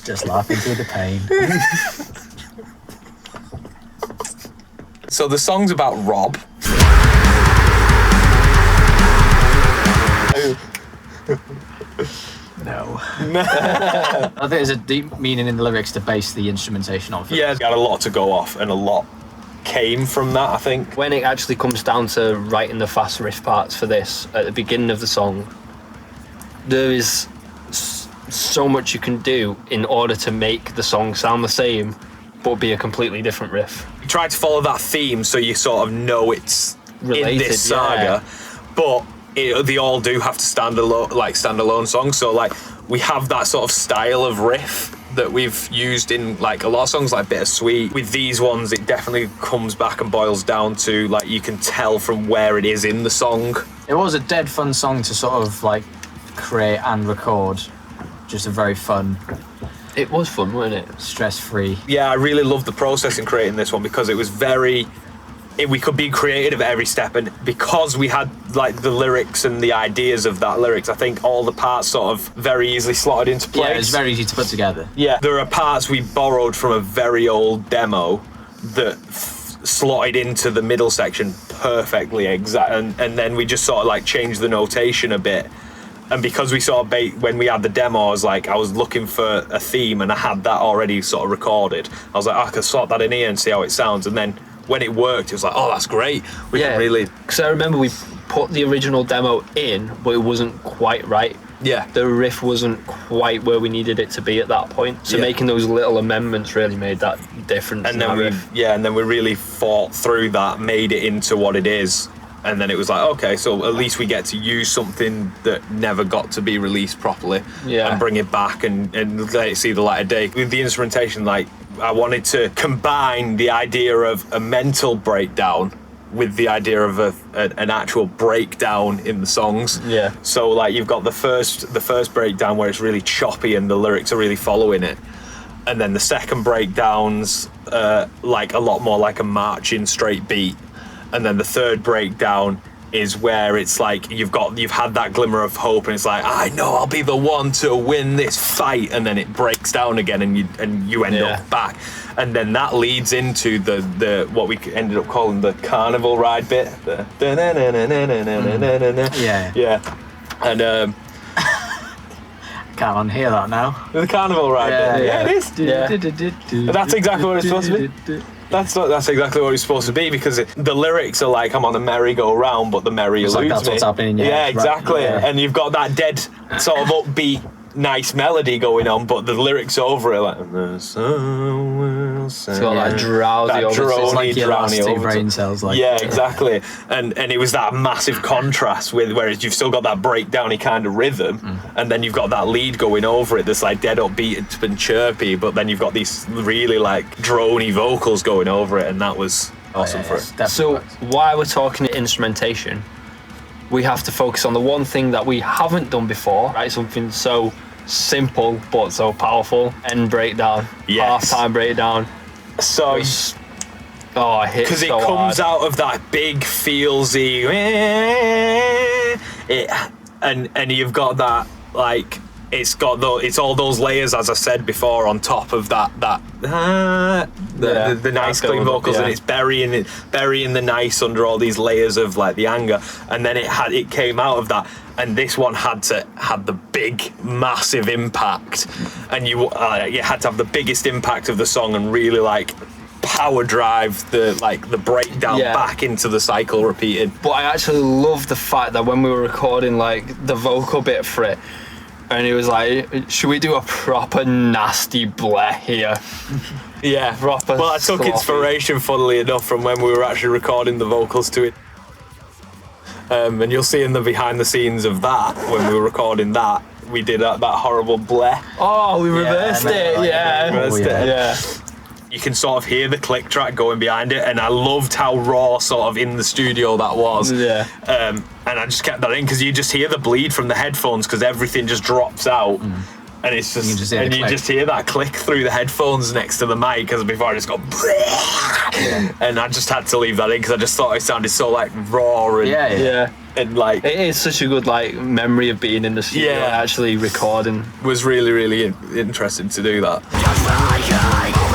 Just laughing through the pain. So the song's about Rob. No. I think there's a deep meaning in the lyrics to base the instrumentation on. Yeah, got a lot to go off, and a lot came from that, I think. When it actually comes down to writing the fast riff parts for this, at the beginning of the song, there is so much you can do in order to make the song sound the same, but be a completely different riff. You try to follow that theme so you sort of know it's Related, in this saga, but they all do have to stand alone songs. So like we have that sort of style of riff that we've used in like a lot of songs like Bittersweet. With these ones, it definitely comes back and boils down to like you can tell from where it is in the song. It was a dead fun song to sort of like create and record. Just a very fun, It was fun, wasn't it? stress-free. Yeah, I really loved the process in creating this one because it was we could be creative at every step, and because we had like the lyrics and the ideas of that lyrics, I think all the parts sort of very easily slotted into place. Yeah, it's very easy to put together. Yeah, there are parts we borrowed from a very old demo that slotted into the middle section perfectly, and then we just sort of like changed the notation a bit. And because we sort of when we had the demo, I was looking for a theme, and I had that already sort of recorded. I was like, I could slot that in here and see how it sounds. And then when it worked, it was like, oh, that's great. We can really. Because I remember we put the original demo in, but it wasn't quite right. Yeah. The riff wasn't quite where we needed it to be at that point. So making those little amendments really made that difference. And then we really fought through that, made it into what it is. And then it was like, okay, so at least we get to use something that never got to be released properly and bring it back and let it see the light of day. With the instrumentation, like, I wanted to combine the idea of a mental breakdown with the idea of an actual breakdown in the songs. Yeah. So, like, you've got the first breakdown where it's really choppy and the lyrics are really following it. And then the second breakdown's like a lot more like a marching straight beat. And then the third breakdown is where it's like you've had that glimmer of hope, and it's like, I know I'll be the one to win this fight, and then it breaks down again, and you end up back, and then that leads into the what we ended up calling the carnival ride bit. And Can't unhear that now. the carnival ride bit. Yeah, it is. Yeah. That's exactly what it's supposed to be. That's exactly what it's supposed to be, because the lyrics are like, I'm on a merry-go-round, but the merry eludes like that's me. what's happening in your Yeah, head, exactly. right? Yeah. And you've got that dead sort of upbeat, nice melody going on, but the lyrics over it like, the sun will set. It's got that drowsy That over. drone- It's like your last drowny two overtone. brain cells. Like, Yeah, exactly. And it was that massive contrast with, whereas you've still got that breakdowny kind of rhythm, and then you've got that lead going over it that's like dead upbeat and chirpy, but then you've got these really like drony vocals going over it, and that was awesome for it. So while we're talking instrumentation, we have to focus on the one thing that we haven't done before, right? Something so simple but so powerful. End breakdown, Yes. half-time breakdown. So, Oh, it hits because it so comes hard. out of that big feelsy, and you've got that like it's all those layers, as I said before, on top of the nice clean vocals, and it's burying the nice under all these layers of like the anger, and then it came out of that, and this one had the big massive impact, and you had to have the biggest impact of the song and really like power drive the breakdown back into the cycle repeating. But I actually love the fact that when we were recording like the vocal bit for it, and he was like, should we do a proper nasty bleh here? Yeah, Proper well, I took sloppy. inspiration, funnily enough, from when we were actually recording the vocals to it. And you'll see in the behind the scenes of that, when we were recording that, we did that horrible bleh. Oh, we reversed it, Reversed it. Yeah. You can sort of hear the click track going behind it, and I loved how raw sort of in the studio that was. Yeah. And I just kept that in because you just hear the bleed from the headphones because everything just drops out. And it's just, You just hear the and you click. just hear that click through the headphones next to the mic, because before I just go, and I just had to leave that in because I just thought it sounded so like raw and Yeah. and like It is such a good like memory of being in the studio Yeah. and actually recording. was really interesting to do that. Just like I